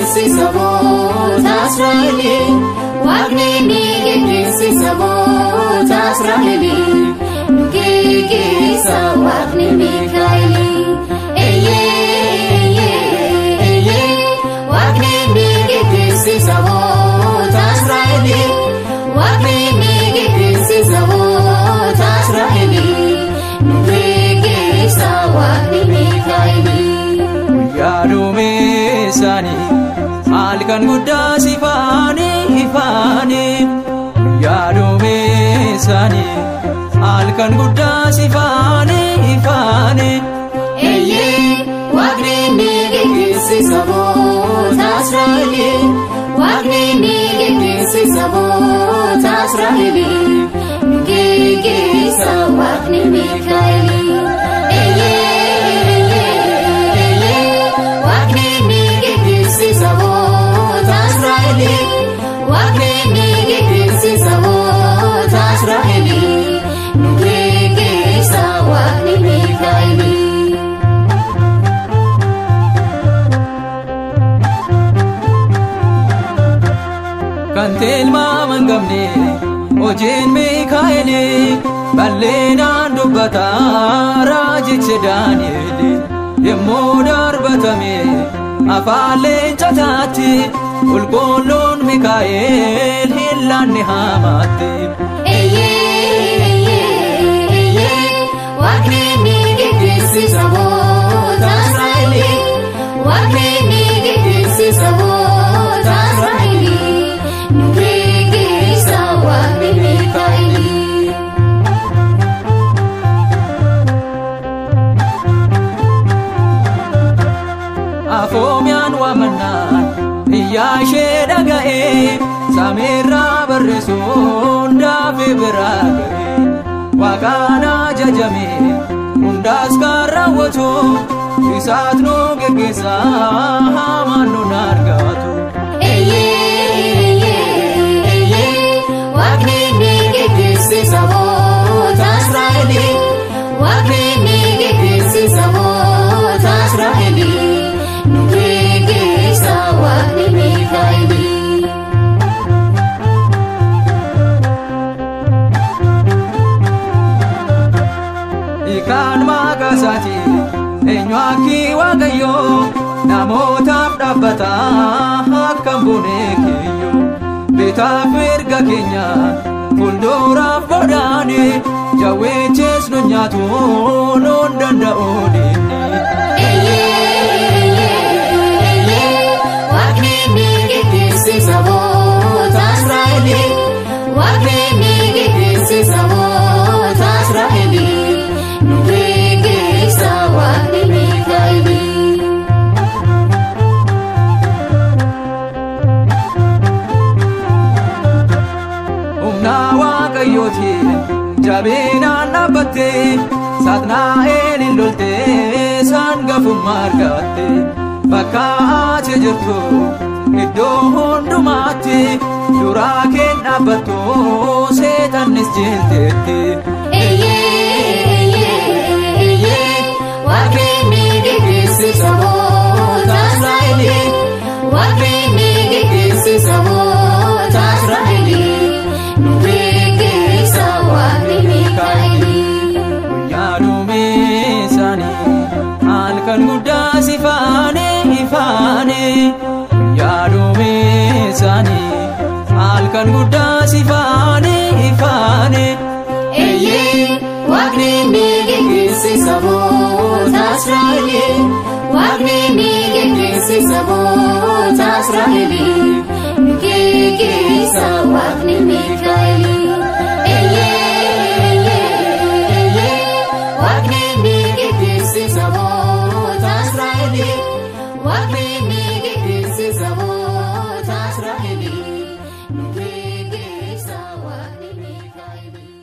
geggeessi saboota Israa'elii. Waaqni ni geggeessi saboota Israa'elii. Nu geggeessa Waaqni Mikaa'elii. Waaqni ni geggeessi saboota Israa'elii. Waaqni ni geggeessi saboota Israa'elii. Nu geggeessa Waaqni Mikaa'elii. Yaadume isaanii halkan guddaa sifaanii. Yaadume isaanii halkan guddaa sifaanii. Waaqni ni geggeessi saboota Israa'elii. Waaqni ni geggeessi saboota Israa'elii. Nu geggeessa Waaqni Mikaa'elii. Waaqni ni geggeessi saboota Israa'elii. Waaqni ni geggeessi saboota Israa'elii. Nu geggeessa Waaqni Mikaa'elii. Kan tilmaaman qabne hojiin Mikaa'elii. Bal'inaan dubbataa raajichi Daani'eel. Yemmuu darbatame afaan leencataatti qulqulluun Mikaa'el hin laanne Haamaatti. Waaqni ni geggeessi saboota Israa'elii. Waaqni ni geggeessi saboota Israa'elii. Nu geggeessa Waaqni Mikaa'elii. Afoomiyaan waamannaan iyyaa ishee dhaga'ee samiirraa barreessuun daafee biraa ga'ee Waaqaan ajajame hundaas kan raawwatu isaat nu geggeessa hamaan nun argatu. Waaqni ni geggeessi saboota Israa'elii. Waaqni ni geggeessi saboota Israa'elii. Nu geggeessa Waaqni Mikaa'elii. Ikaan maqaa isaati eenyu akki Waaqayyoo namootaaf dhaabbata akkam buunee kiyyoo. Bitaaf mirga keenya fuulduraaf bodaane jawweeches nu nyaatu nuun danda'u dinni. Waaqni ni geggeessi saboota Israa'elii. Waaqni ni geggeessi saboota Israa'elii. Nu geggeessa Waaqni Mikaa'elii. Humna Waaqayyooti jabinaan dhaabbatte Saatnaa'el hin lolte saangafummaa argatte. Bakka ati jirtu iddoo hundumaatti duraa keen dhaabbattu seetannis jilteetti. Waaqni ni geggeessi saboota Israa'elii. Waaqni ni geggeessi saboota Israa'elii. Nu geggeessa Waaqni Mikaa'elii. Yaadume isaanii halkan guddaa sifaanii. Yaadume isaanii halkan guddaa sifaanii. Waaqni ni geggeessi saboota Israa'elii. Waaqni ni geggeessi saboota Israa'elii. Nu geggeessa Waaqni Mikaa'elii. Waaqni ni geggeessi saboota Israa'elii. Waaqni ni geggeessi saboota Israa'elii. Nu geggeessa Waaqni Mikaa'elii.